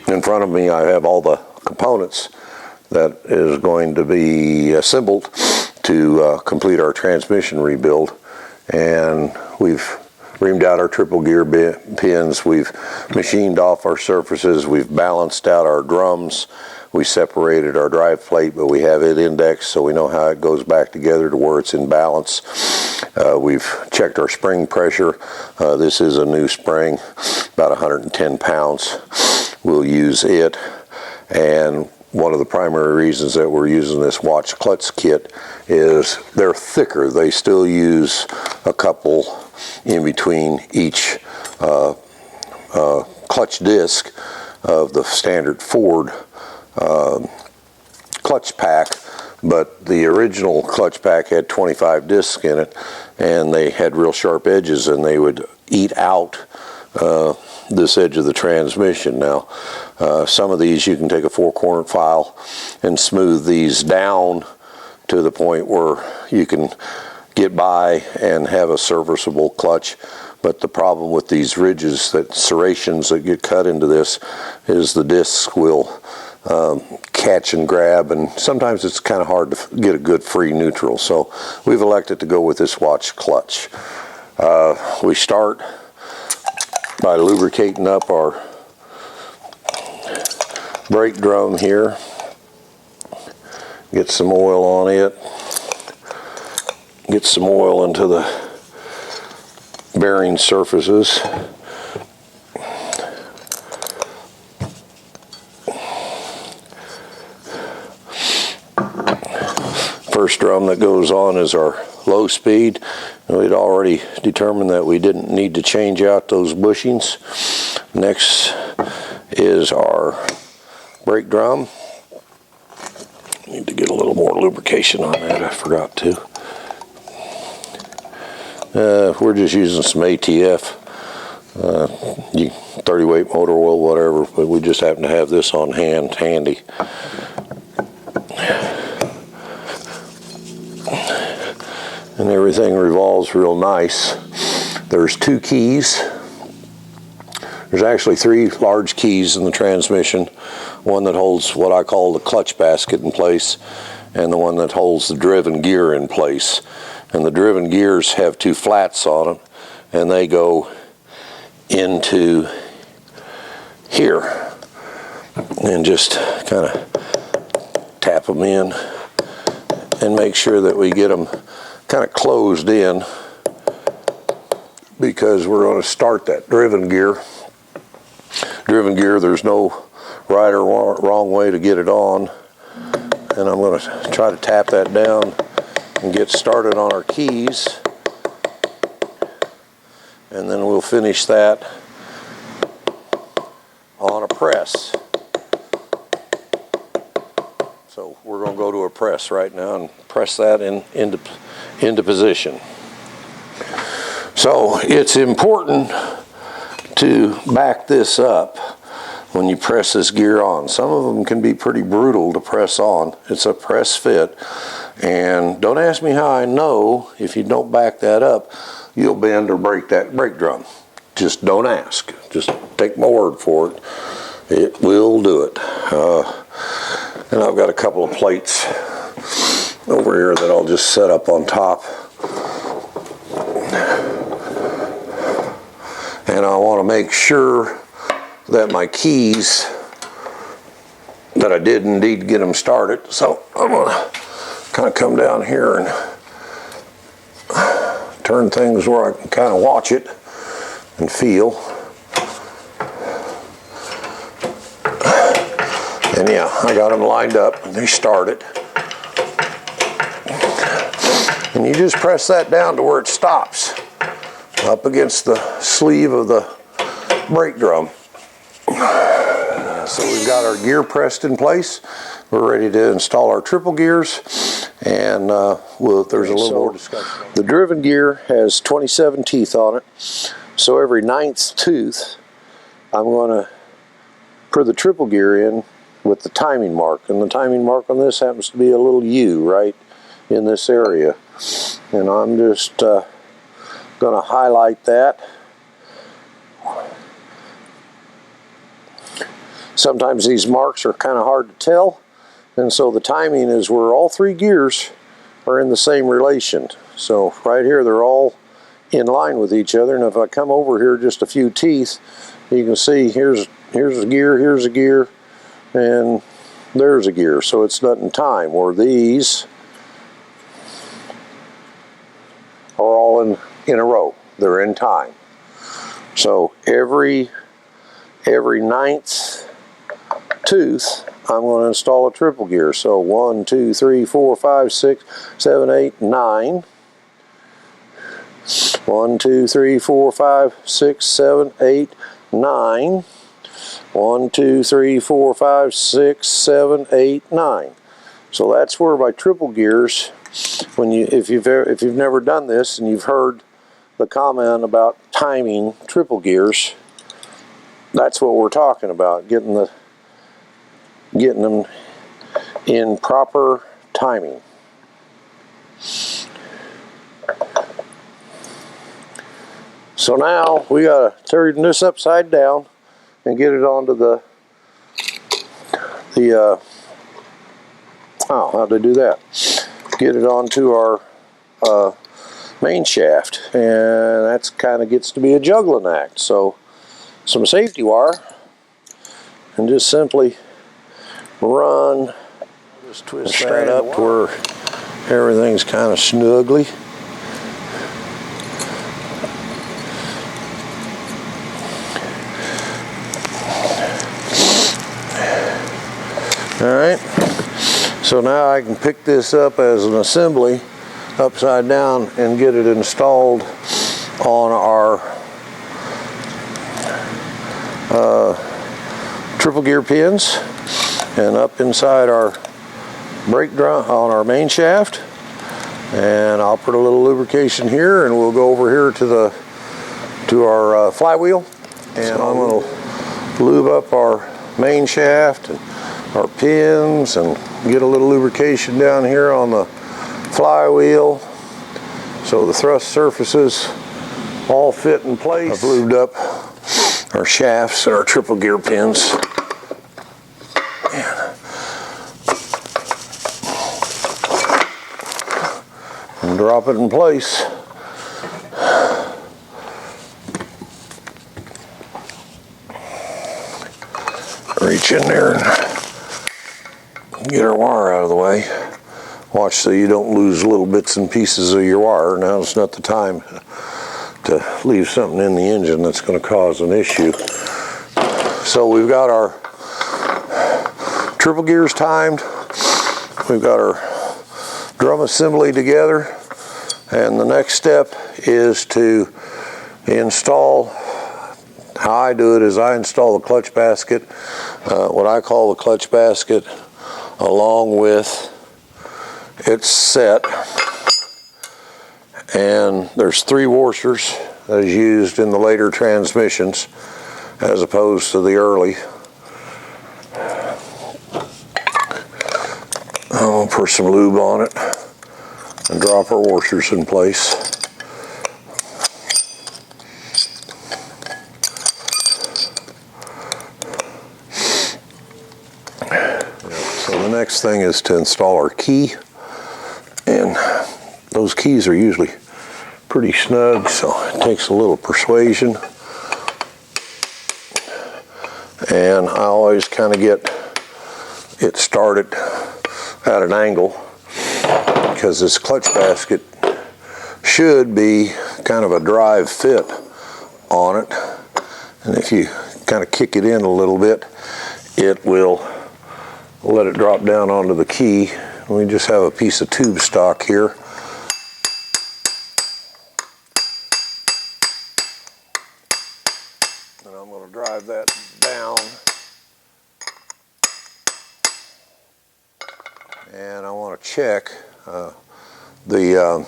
In front of me I have all the components that is going to be assembled to complete our transmission rebuild. And we've reamed out our triple gear pins, we've machined off our surfaces, we've balanced out our drums, we separated our drive plate, but we have it indexed so we know how it goes back together to where it's in balance. We've checked our spring pressure. This is a new spring, about 110 pounds. We'll use it, and one of the primary reasons that we're using this watch clutch kit is they're thicker. They still use a couple in between each clutch disc of the standard Ford clutch pack, but the original clutch pack had 25 discs in it, and they had real sharp edges, and they would eat out this edge of the transmission. Now some of these you can take a 4-corner file and smooth these down to the point where you can get by and have a serviceable clutch. But the problem with these ridges, that serrations that get cut into this, is the discs will catch and grab, and sometimes it's kind of hard to get a good free neutral. So we've elected to go with this watch clutch. We start by lubricating up our brake drum here. Get some oil on it. Get some oil into the bearing surfaces. First drum that goes on is our low speed. We'd already determined that we didn't need to change out those bushings. Next is our brake drum. Need to get a little more lubrication on that, I forgot to. We're just using some ATF, 30 weight motor oil, whatever, but we just happen to have this on hand handy. And everything revolves real nice. There's 2 keys. There's actually 3 large keys in the transmission. One that holds what I call the clutch basket in place, and the one that holds the driven gear in place. And the driven gears have 2 flats on them, and they go into here. And just kind of tap them in and make sure that we get them kind of closed in, because we're going to start that driven gear. Driven gear, there's no right or wrong way to get it on, and I'm going to try to tap that down and get started on our keys, and then we'll finish that on a press. So we're going to go to a press right now and press that into position. So it's important to back this up when you press this gear on. Some of them can be pretty brutal to press on. It's a press fit, and don't ask me how I know. If you don't back that up, you'll bend or break that brake drum. Just don't ask. Just take my word for it. It will do it. And I've got a couple of plates over here that I'll just set up on top. And I want to make sure that my keys, that I did indeed get them started. So I'm going to kind of come down here and turn things where I can kind of watch it and feel. And yeah, I got them lined up and they started. And you just press that down to where it stops, up against the sleeve of the brake drum. So we've got our gear pressed in place. We're ready to install our triple gears, and there's a little more discussion. The driven gear has 27 teeth on it, so every 9th tooth I'm going to put the triple gear in with the timing mark, and the timing mark on this happens to be a little U right in this area, and I'm just going to highlight that. sometimes these marks are kind of hard to tell, and so the timing is where all 3 gears are in the same relation. So right here they're all in line with each other, and if I come over here just a few teeth, you can see here's a gear, and there's a gear. So it's not in time, where these are all in a row. They're in time. So every 9th tooth, I'm going to install a triple gear. So 1, 2, 3, 4, 5, 6, 7, 8, 9. 1, 2, 3, 4, 5, 6, 7, 8, 9. 1, 2, 3, 4, 5, 6, 7, 8, 9. So that's where my triple gears, if you've never done this and you've heard the comment about timing triple gears, that's what we're talking about, getting them in proper timing. So now we gotta turn this upside down and get it onto the how'd I do that? Get it onto our main shaft, and that's kind of gets to be a juggling act. So some safety wire, and just simply run, just twist that up to where everything's kind of snugly. Alright, so now I can pick this up as an assembly upside down and get it installed on our triple gear pins and up inside our brake drum on our main shaft. And I'll put a little lubrication here, and we'll go over here to our flywheel, and I'm going to lube up our main shaft and our pins and get a little lubrication down here on the flywheel so the thrust surfaces all fit in place. I've lubed up our shafts and our triple gear pins. And drop it in place. Reach in there and get our wire out of the way. Watch so you don't lose little bits and pieces of your wire. Now it's not the time to leave something in the engine that's going to cause an issue. So we've got our triple gears timed. We've got our drum assembly together. And the next step is to install. How I do it is I install the clutch basket, what I call the clutch basket, along with its set. And there's 3 washers that is used in the later transmissions as opposed to the early. I'll pour some lube on it and drop our washers in place. So the next thing is to install our key, and those keys are usually pretty snug, so it takes a little persuasion. And I always kind of get it started at an angle, because this clutch basket should be kind of a drive fit on it, and if you kind of kick it in a little bit, it will let it drop down onto the key. We just have a piece of tube stock here. And I'm going to drive that down. And I want to check the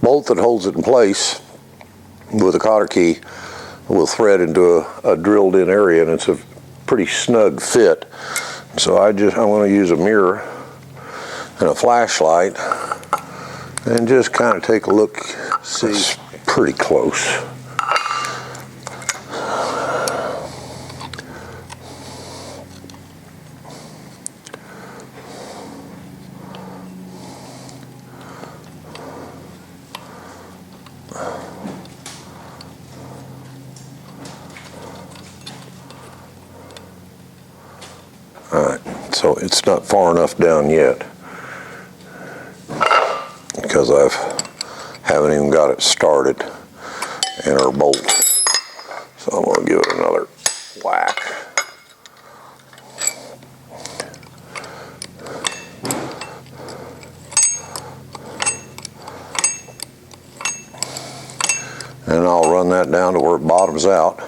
bolt that holds it in place with a cotter key will thread into a drilled in area, and it's a pretty snug fit. So I want to use a mirror and a flashlight and just kind of take a look. See, it's pretty close. So it's not far enough down yet because haven't even got it started in our bolt. So I'm going to give it another whack. And I'll run that down to where it bottoms out.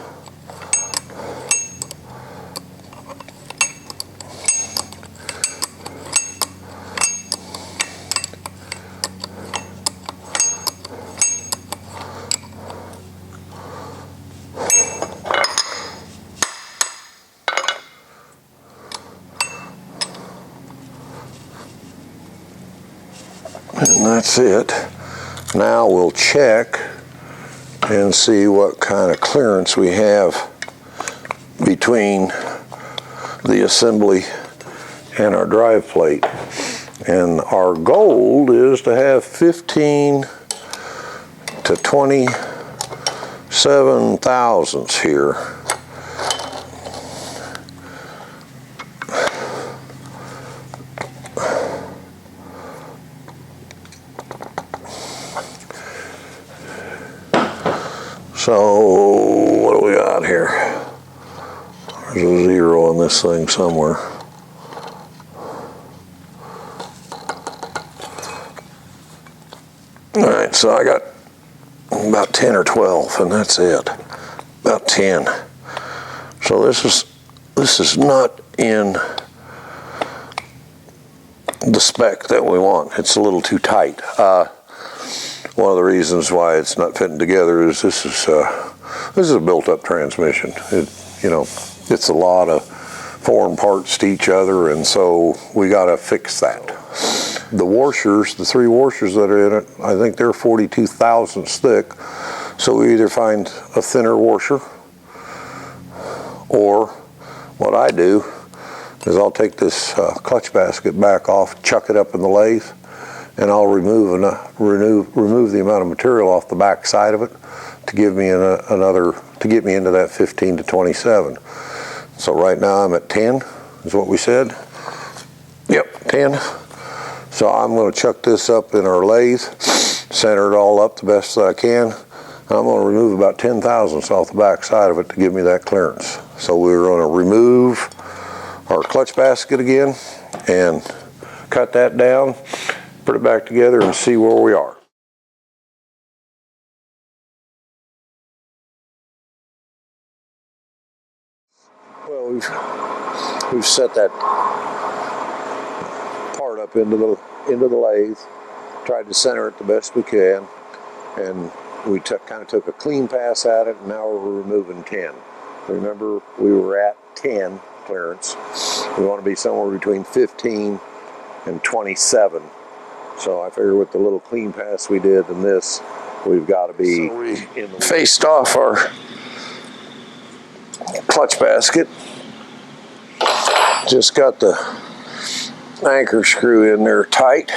And that's it. Now we'll check and see what kind of clearance we have between the assembly and our drive plate. And our goal is to have 15 to 27 thousandths here. So what do we got here? There's a 0 on this thing somewhere. All right, so I got about 10 or 12, and that's it. About 10. So this is not in the spec that we want. It's a little too tight. One of the reasons why it's not fitting together is this is a built-up transmission. It's a lot of foreign parts to each other, and so we got to fix that. The washers, the 3 washers that are in it, I think they're 42 thousandths thick. So we either find a thinner washer, or what I do is I'll take this clutch basket back off, chuck it up in the lathe, and I'll remove the amount of material off the back side of it to give me to get me into that 15 to 27. So right now I'm at 10, is what we said. Yep, 10. So I'm going to chuck this up in our lathe, center it all up the best that I can, and I'm going to remove about 10 thousandths off the back side of it to give me that clearance. So we're going to remove our clutch basket again and cut that down, put it back together, and see where we are. Well, we've set that part up into the lathe, tried to center it the best we can, and we kind of took a clean pass at it, and now we're removing 10. Remember, we were at 10 clearance. We want to be somewhere between 15 and 27. So I figure with the little clean pass we did in this, we've got to be in the faced off our clutch basket. Just got the anchor screw in there tight.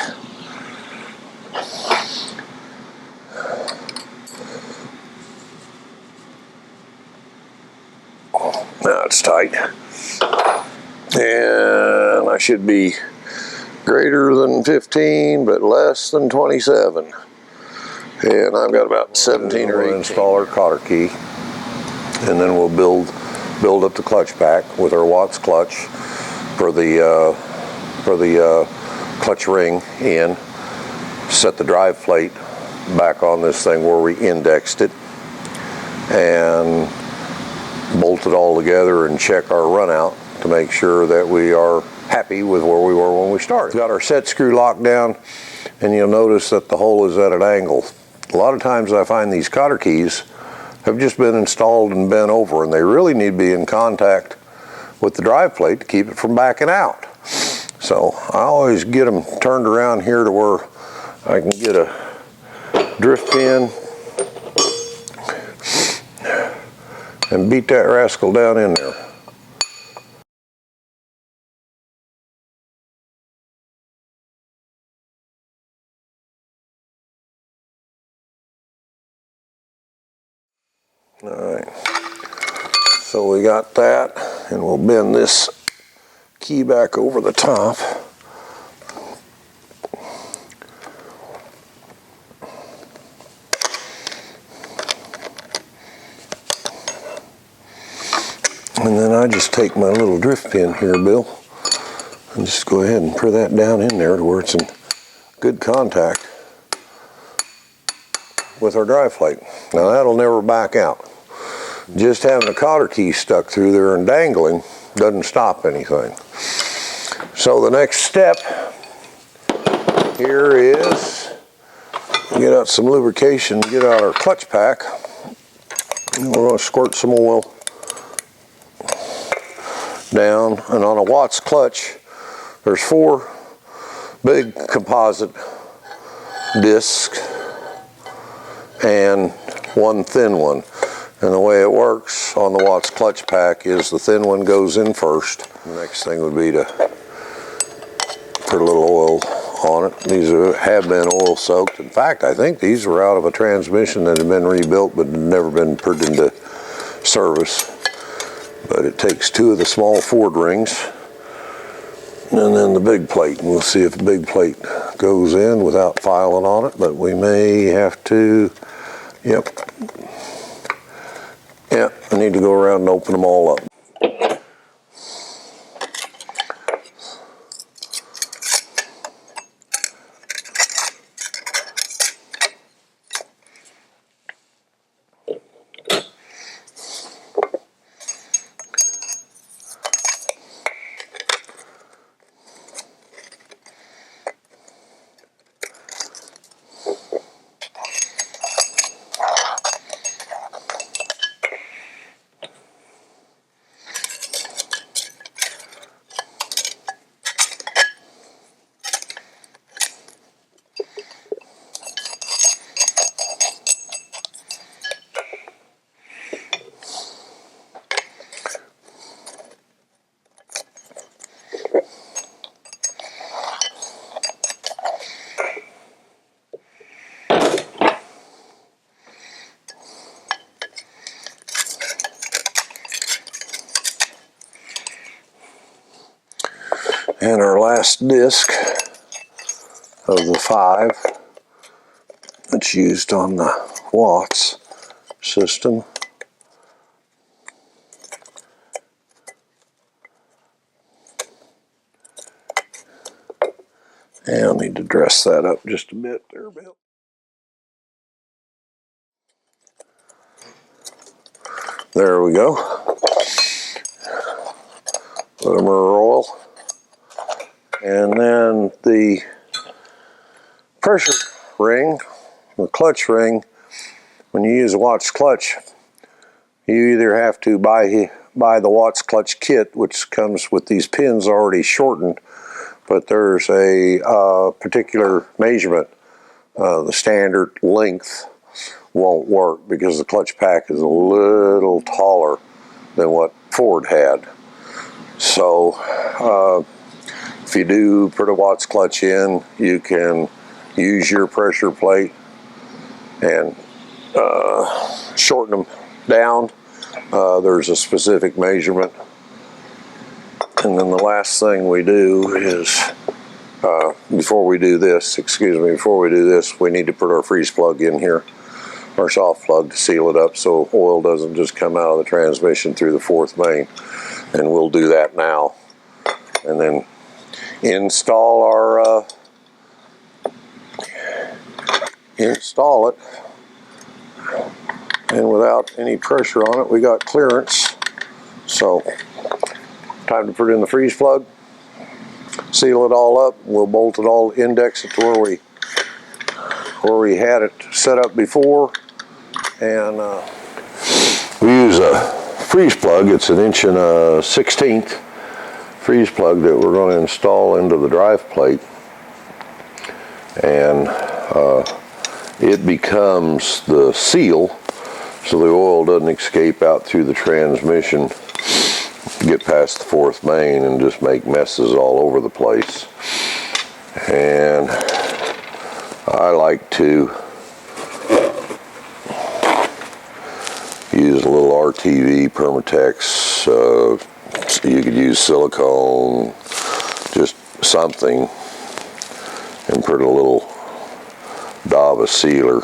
Now it's tight. And I should be greater than 15, but less than 27. And I've got about 17 or 18. We'll install our cotter key, and then we'll build up the clutch pack with our Watts clutch for the clutch ring in. Set the drive plate back on this thing where we indexed it, and bolt it all together and check our run out to make sure that we are happy with where we were when we started. We've got our set screw locked down, and you'll notice that the hole is at an angle. A lot of times I find these cotter keys have just been installed and bent over, and they really need to be in contact with the drive plate to keep it from backing out. So I always get them turned around here to where I can get a drift pin and beat that rascal down in there. All right, so we got that, and we'll bend this key back over the top. And then I just take my little drift pin here, Bill, and just go ahead and put that down in there to where it's in good contact with our drive plate. Now that'll never back out. Just having a cotter key stuck through there and dangling doesn't stop anything. So the next step here is get out some lubrication, get out our clutch pack, and we're going to squirt some oil down. And on a Watts clutch, there's 4 big composite discs and 1 thin one. And the way it works on the Watts clutch pack is the thin one goes in first. The next thing would be to put a little oil on it. These have been oil soaked. In fact, I think these were out of a transmission that had been rebuilt but had never been put into service. But it takes 2 of the small Ford rings and then the big plate. And we'll see if the big plate goes in without filing on it, but we may have to. Yep, I need to go around and open them all up. And our last disc of the 5 that's used on the Watts system. And I'll need to dress that up just a bit there, Bill. There we go. Put them in oil. And then the pressure ring, the clutch ring, when you use a Watts clutch, you either have to buy the Watts clutch kit, which comes with these pins already shortened, but there's a particular measurement. The standard length won't work because the clutch pack is a little taller than what Ford had. So if you do put a Watts clutch in, you can use your pressure plate and shorten them down. There's a specific measurement. And then the last thing we do is, before we do this, we need to put our freeze plug in here, our soft plug, to seal it up so oil doesn't just come out of the transmission through the 4th main. And we'll do that now. And then install it, and without any pressure on it, we got clearance. So time to put in the freeze plug, seal it all up. We'll bolt it all, index it to where we had it set up before, and we use a freeze plug. It's an 1/16 freeze plug that we're going to install into the drive plate, and it becomes the seal so the oil doesn't escape out through the transmission, get past the 4th main, and just make messes all over the place. And I like to use a little RTV Permatex you could use silicone, just something, and put a little daub of sealer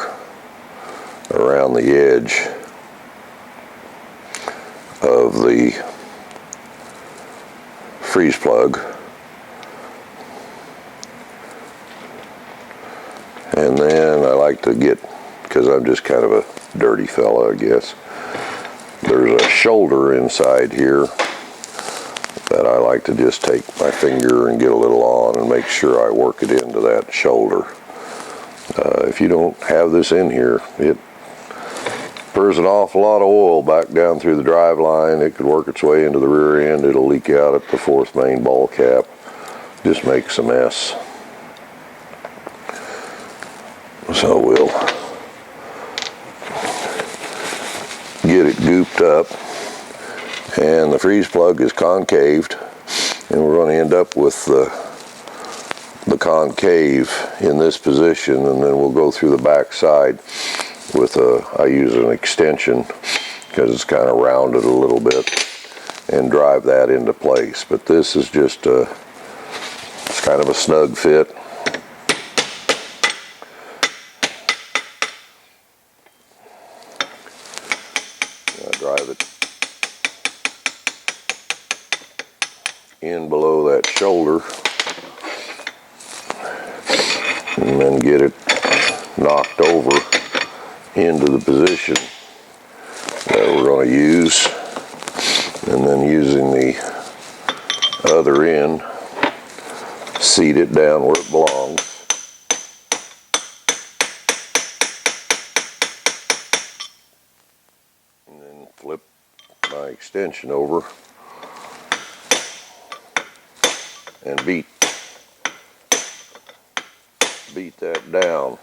around the edge of the freeze plug. And then I like to get, because I'm just kind of a dirty fella, I guess, there's a shoulder inside here that I like to just take my finger and get a little on and make sure I work it into that shoulder. If you don't have this in here, it pours an awful lot of oil back down through the drive line. It could work its way into the rear end. It'll leak out at the 4th main ball cap. Just makes a mess. So we'll get it gooped up, and the freeze plug is concaved, and we're going to end up with the concave in this position, and then we'll go through the back side with I use an extension because it's kind of rounded a little bit, and drive that into place. But this is just it's kind of a snug fit. Drive it in below that shoulder, and then get it knocked over into the position that we're going to use, and then using the other end, seat it down where it belongs. And then flip my extension over and beat that down.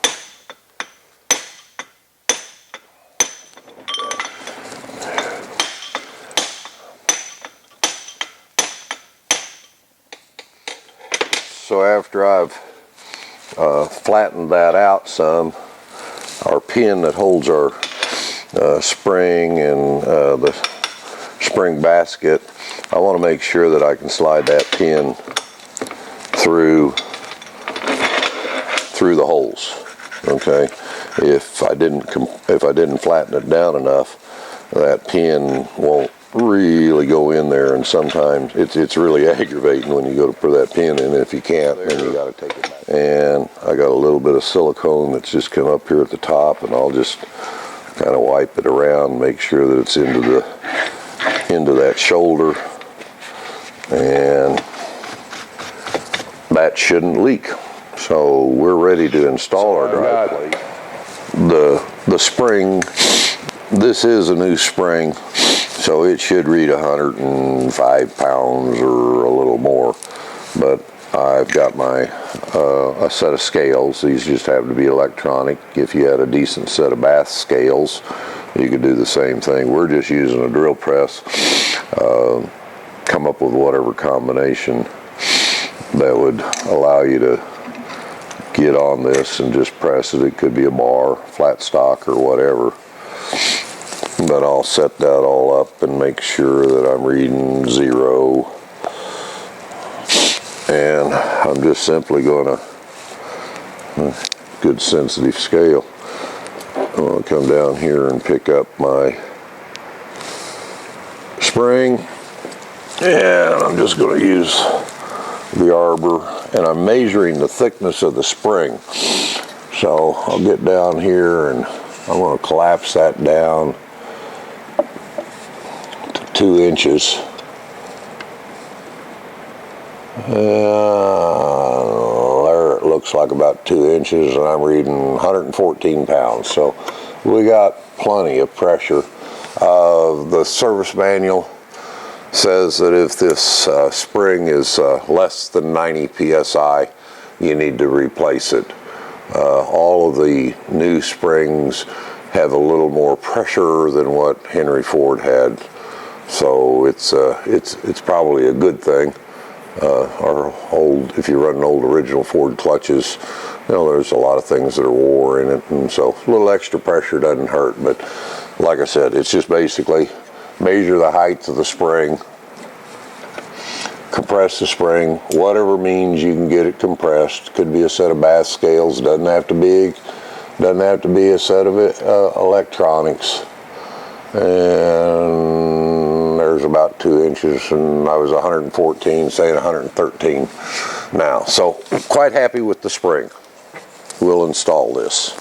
So after I've flattened that out some, our pin that holds our spring and the spring basket, I want to make sure that I can slide that pin through the holes. Okay, if I didn't flatten it down enough, that pin won't really go in there, and sometimes it's really aggravating when you go to put that pin in. If you can't, then you got to take it back. And I got a little bit of silicone that's just come up here at the top, and I'll just kind of wipe it around, make sure that it's into that shoulder, and that shouldn't leak. So we're ready to install our drive plate. The spring, this is a new spring, so it should read 105 pounds or a little more, but I've got my a set of scales. These just happen to be electronic. If you had a decent set of bath scales, you could do the same thing. We're just using a drill press, come up with whatever combination that would allow you to get on this and just press it. It could be a bar, flat stock, or whatever. But I'll set that all up and make sure that I'm reading 0. And I'm just simply going to, good sensitive scale, I'm going to come down here and pick up my spring, and I'm just going to use the arbor, and I'm measuring the thickness of the spring. So I'll get down here and I'm going to collapse that down to 2 inches. There it looks like about 2 inches, and I'm reading 114 pounds. So we got plenty of pressure. The service manual says that if this spring is less than 90 psi, you need to replace it. All of the new springs have a little more pressure than what Henry Ford had, so it's probably a good thing. If you run an old original Ford clutches, there's a lot of things that are wore in it, and so a little extra pressure doesn't hurt. But like I said, it's just basically measure the height of the spring compress the spring, whatever means you can get it compressed. Could be a set of bath scales, doesn't have to be a set of electronics. And there's about 2 inches, and I was 114, saying 113 now. So quite happy with the spring. We'll install this.